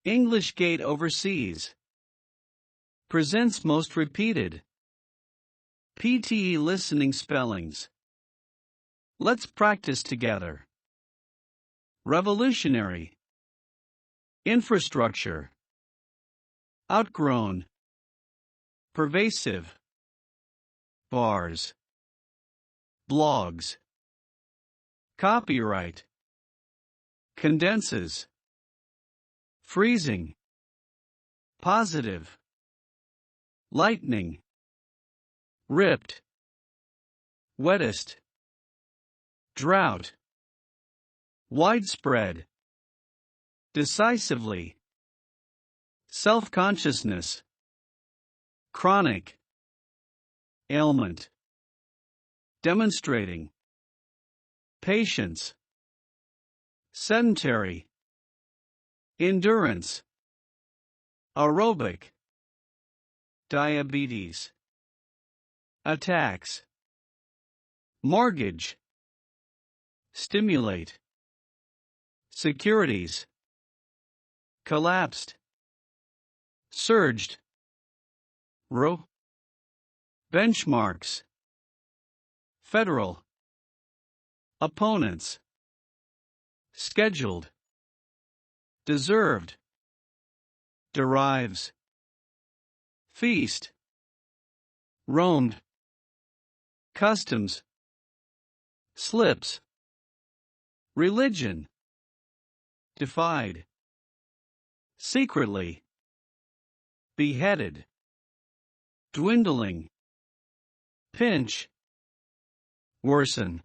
English Gate Overseas presents most repeated PTE listening spellings. Let's practice together. Revolutionary, infrastructure, outgrown, pervasive, bars, blogs, copyright, condenses, freezing, positive, lightning, ripped, wettest, drought, widespread, decisively, self-consciousness, chronic, ailment, demonstrating, patience, sedentary, endurance, aerobic, diabetes, attacks, mortgage, stimulate, securities, collapsed, surged, row, benchmarks, federal, opponents, scheduled, deserved, derives, feast, roamed, customs, slips, religion, defied, secretly, beheaded, dwindling, pinch, worsen,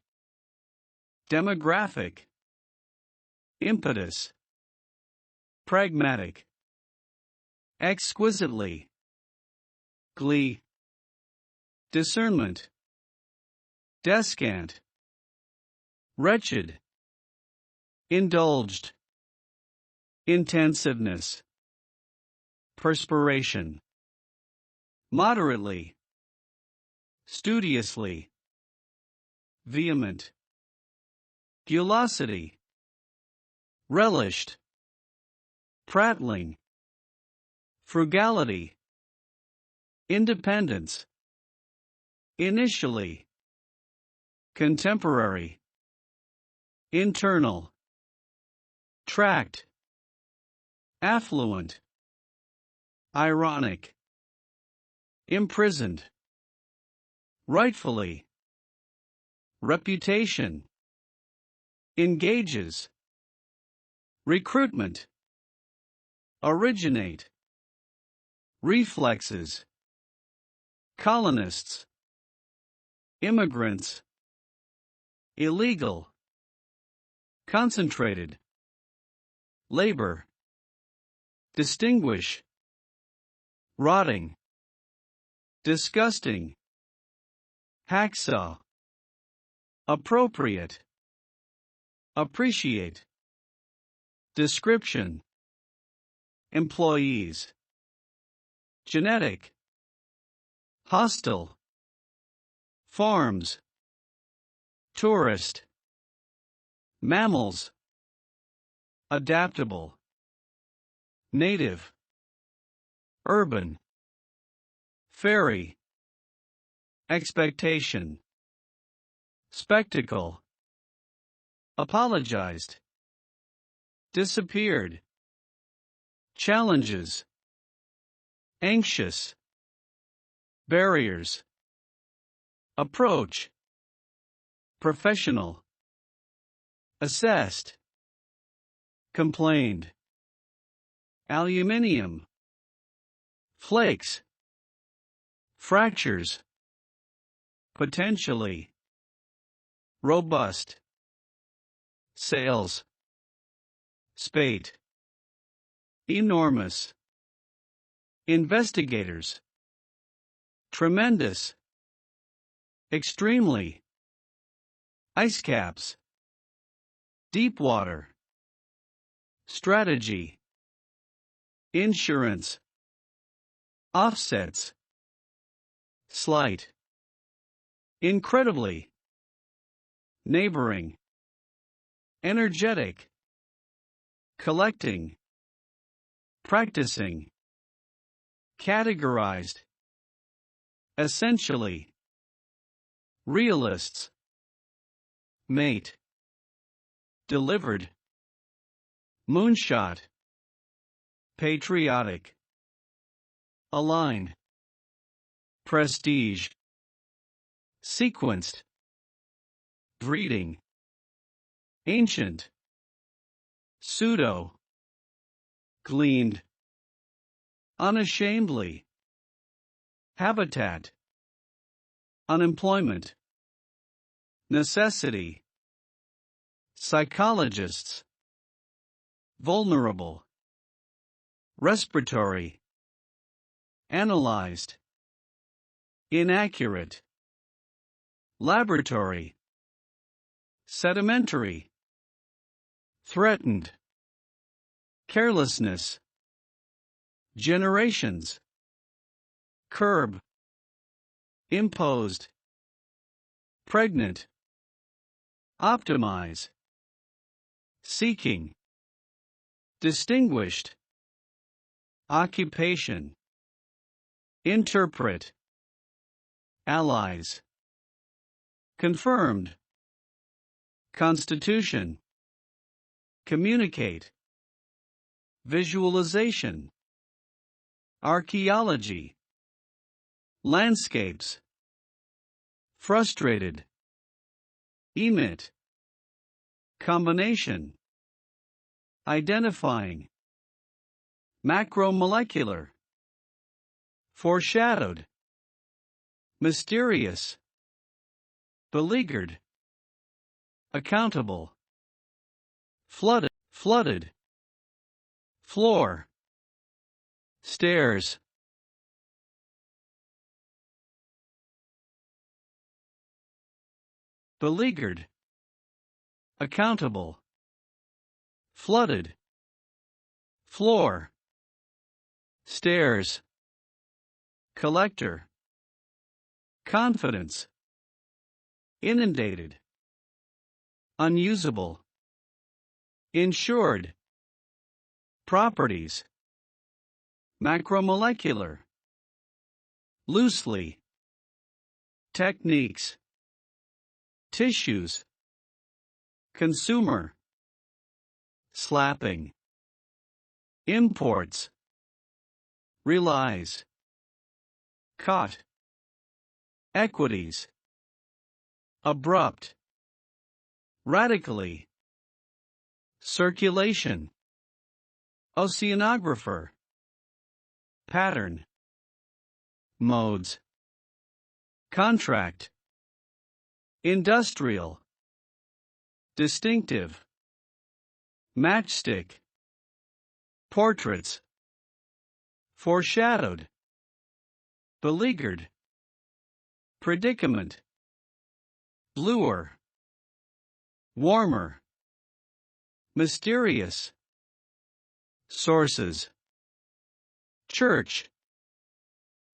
demographic, impetus, pragmatic, exquisitely, glee, discernment, descant, wretched, indulged, intensiveness, perspiration, moderately, studiously, vehement, gulosity, relished, prattling, frugality, independence, initially, contemporary, internal, tract, affluent, ironic, imprisoned, rightfully, reputation, engages, recruitment, originate, reflexes, colonists, immigrants, illegal, concentrated, labor, distinguish, rotting, disgusting, hacksaw, appropriate, appreciate, description, employees, genetic, hostile, farms, tourist, mammals, adaptable, native, urban, fairy, expectation, spectacle, apologized, disappeared, challenges, anxious, barriers, approach, professional, assessed, complained, aluminium, flakes, fractures, potentially, robust, sales, spate, enormous, investigators, tremendous, extremely, ice caps, deep water, strategy, insurance, offsets, slight, incredibly, neighboring, energetic, collecting, practicing, categorized, essentially, realists, mate, delivered, moonshot, patriotic, align, prestige, sequenced, breeding, ancient, pseudo, gleaned, unashamedly, habitat, unemployment, necessity, psychologists, vulnerable, respiratory, analyzed, inaccurate, laboratory, sedimentary, threatened, carelessness, generations, curb, imposed, pregnant, optimize, seeking, distinguished, occupation, interpret, allies, confirmed, constitution, communicate, visualization, archaeology, landscapes, frustrated, emit, combination, identifying, macromolecular, foreshadowed, mysterious, beleaguered, accountable, flooded, floor, stairs, beleaguered, accountable, flooded, floor, stairs, collector, confidence, inundated, unusable, insured, properties, macromolecular, loosely, techniques, tissues, consumer, slapping, imports, relies, caught, equities, abrupt, radically, circulation, oceanographer, pattern, modes, contract, industrial, distinctive, matchstick, portraits, foreshadowed, beleaguered, predicament, bluer, warmer, mysterious, sources, church,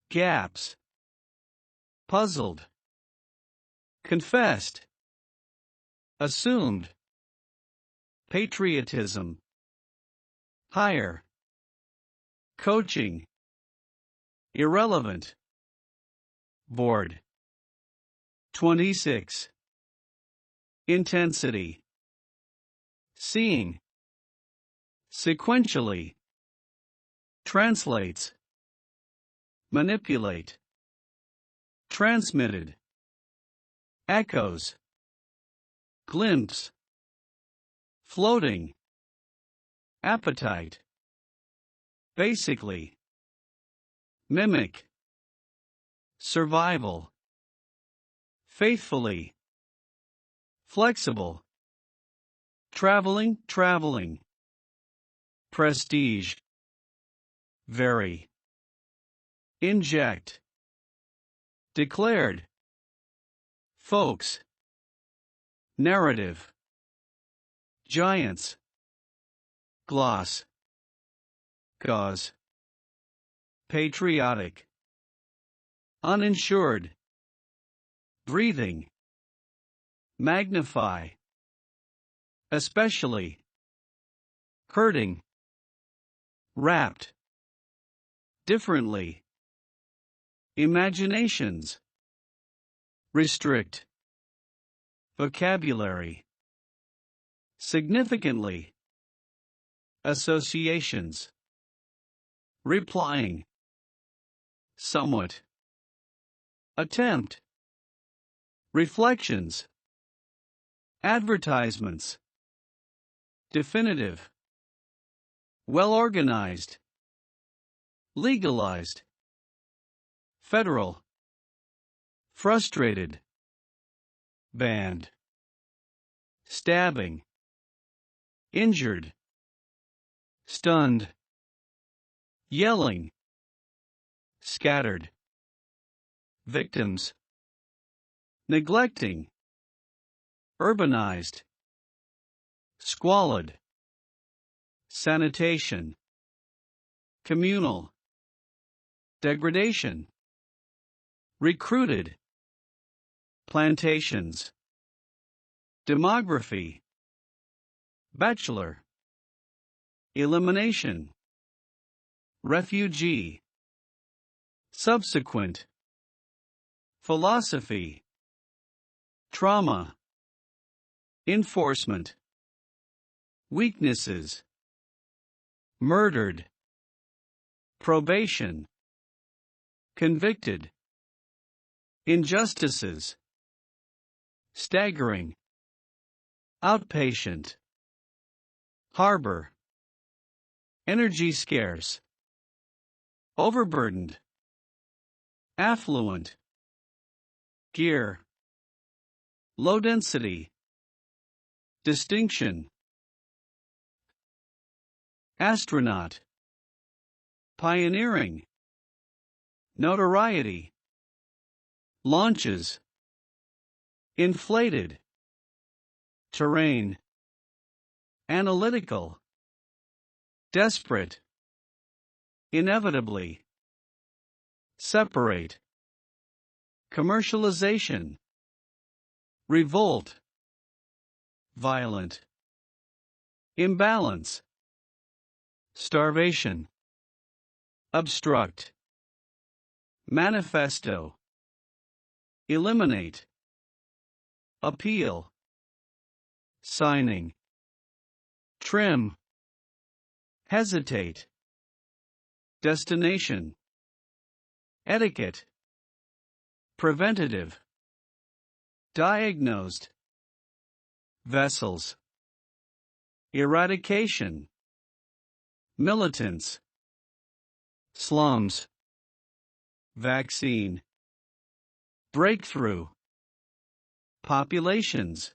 gaps, puzzled, confessed, assumed, patriotism, higher, coaching, irrelevant, bored, 26, intensity, seeing, sequentially, translates, manipulate, transmitted, echoes, glimpse, floating, appetite, basically, mimic, survival, faithfully, flexible, traveling, prestige, very, inject, declared, folks, narrative, giants, gloss, gauze, patriotic, uninsured, breathing, magnify, especially, hurting, wrapped, differently, imaginations, restrict, vocabulary, significantly, associations, replying, somewhat, attempt, reflections, advertisements, definitive, well organized, legalized, federal, frustrated, banned, stabbing, injured, stunned, yelling, scattered, victims, neglecting, urbanized, squalid, sanitation, communal, degradation, recruited, plantations, demography, bachelor, elimination, refugee, subsequent, philosophy, trauma, enforcement, weaknesses, murdered, probation, convicted, injustices, staggering, outpatient, harbor, energy scarce, overburdened, affluent, gear, low density, distinction, astronaut, pioneering, notoriety, launches, inflated, terrain, analytical, desperate, inevitably, separate, commercialization, revolt, violent, imbalance, starvation, obstruct, manifesto, eliminate, appeal, signing, trim, hesitate, destination, etiquette, preventative, diagnosed, vessels, eradication, militants, slums, vaccine, breakthrough, populations,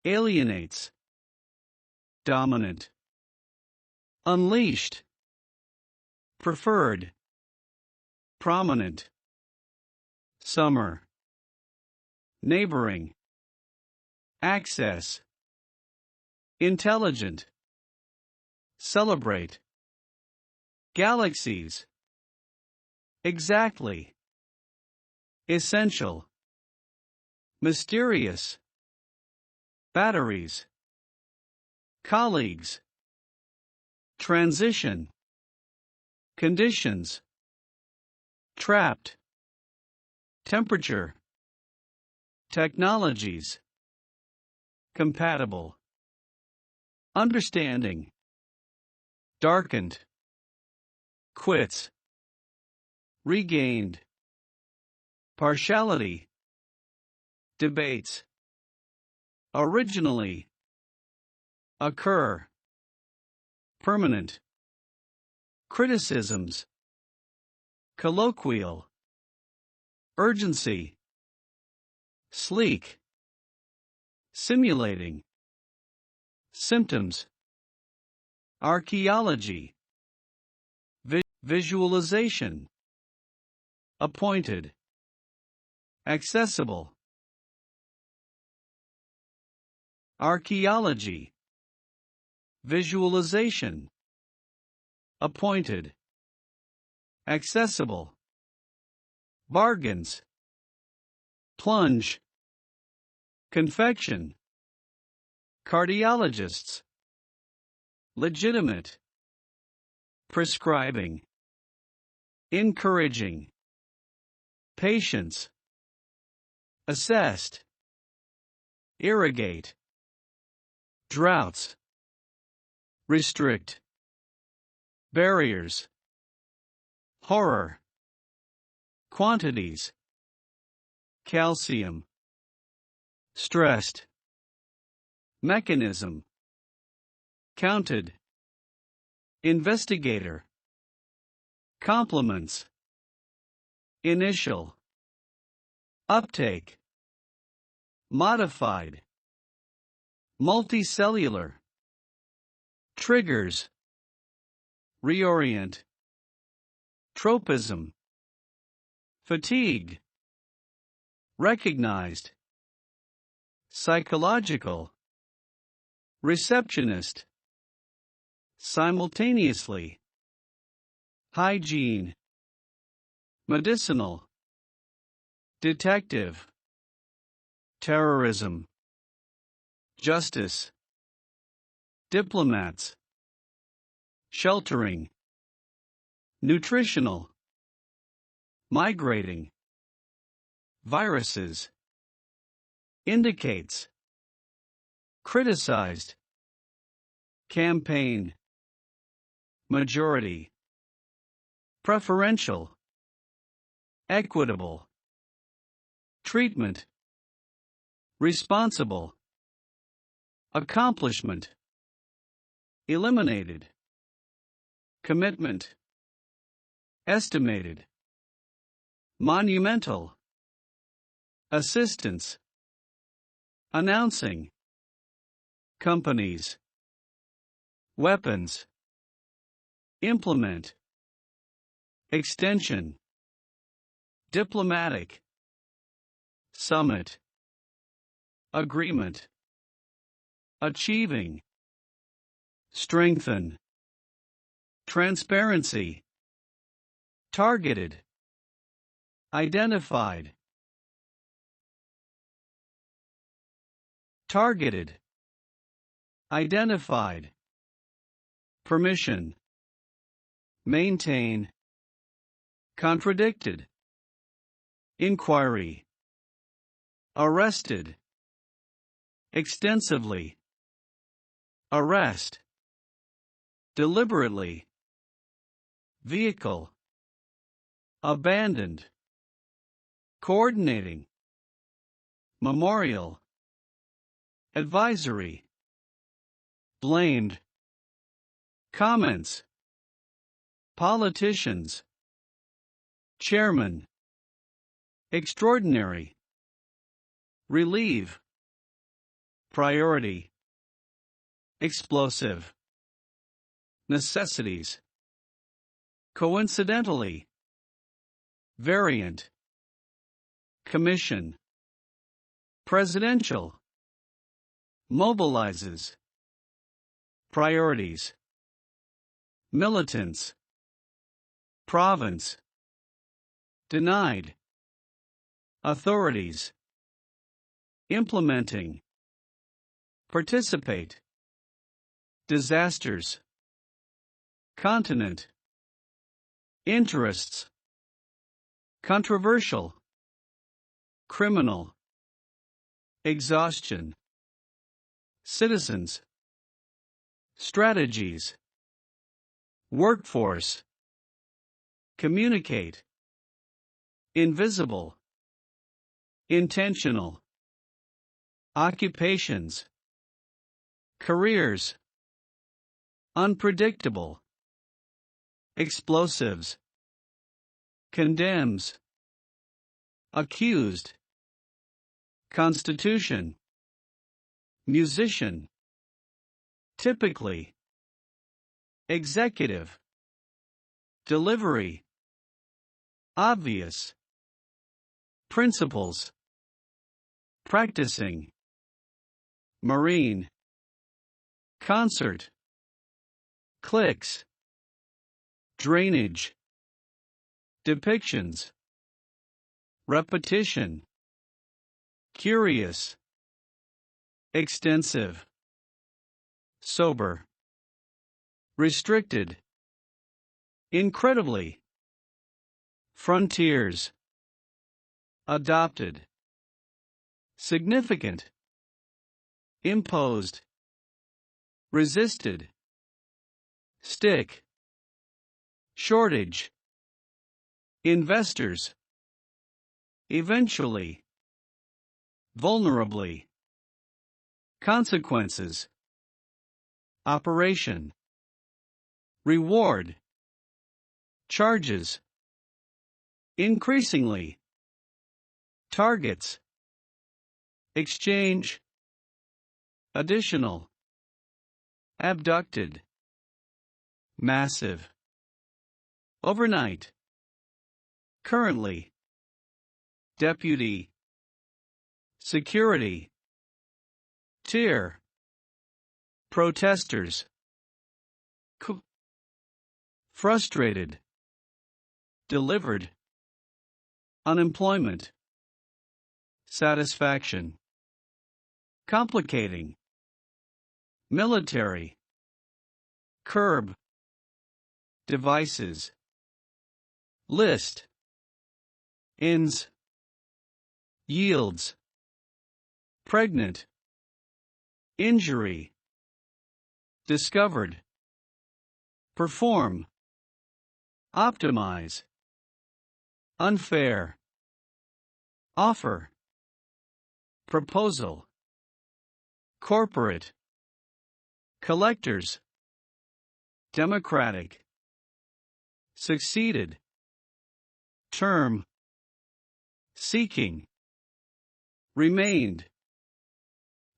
alienates, dominant, unleashed, preferred, prominent, summer, neighboring, access, intelligent, celebrate, galaxies, exactly, essential, mysterious, batteries, colleagues, transition, conditions, trapped, temperature, technologies, compatible, understanding, darkened, quits, regained, partiality, debates, originally, occur, permanent, criticisms, colloquial, urgency, sleek, simulating, symptoms, archaeology, visualization, appointed, accessible, archaeology, visualization, appointed, accessible, bargains, plunge, confection, cardiologists, legitimate, prescribing, encouraging, patience, assessed, irrigate, droughts, restrict, barriers, horror, quantities, calcium, stressed, mechanism, counted, investigator, complements, initial, uptake, modified, multicellular, triggers, reorient, tropism, fatigue, recognized, psychological, receptionist, simultaneously, hygiene, medicinal, detective, terrorism, justice, diplomats, sheltering, nutritional, migrating, viruses, indicates, criticized, campaign, majority, preferential, equitable, treatment, responsible, accomplishment, eliminated, commitment, estimated, monumental, assistance, announcing, companies, weapons, implement, extension, diplomatic, summit, agreement, achieving, strengthen, transparency, targeted, identified, targeted, identified, permission, maintain, contradicted, inquiry, arrested, extensively, arrest, deliberately, vehicle, abandoned, coordinating, memorial, advisory, blamed, comments, politicians, chairman, extraordinary, relieve, priority, explosive, necessities, coincidentally, variant, commission, presidential, mobilizes, priorities, militants, province, denied, authorities, implementing, participate, disasters, continent, interests, controversial, criminal, exhaustion, citizens, strategies, workforce, communicate, invisible, intentional, occupations, careers, unpredictable, explosives, condemns, accused, constitution, musician, typically, executive, delivery, obvious, principles, practicing, marine, concert, clicks, drainage, depictions, repetition, curious, extensive, sober, restricted, incredibly, frontiers, adopted, significant, imposed, resisted, stick, shortage, investors, eventually, vulnerably, consequences, operation, reward, charges, increasingly, targets, exchange, additional, abducted, massive, overnight, currently, deputy, security, tier, protesters, frustrated, delivered, unemployment, satisfaction, complicating, military, curb, devices, list, ends, yields, pregnant, injury, discovered, perform, optimize, unfair, offer, proposal, corporate, collectors, democratic, succeeded, term, seeking, remained,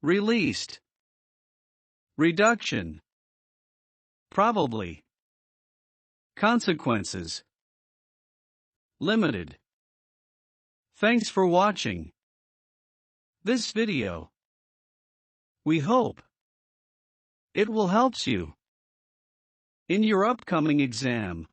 released, reduction, probably, consequences, limited. Thanks for watching this video. We hope it will help you in your upcoming exam.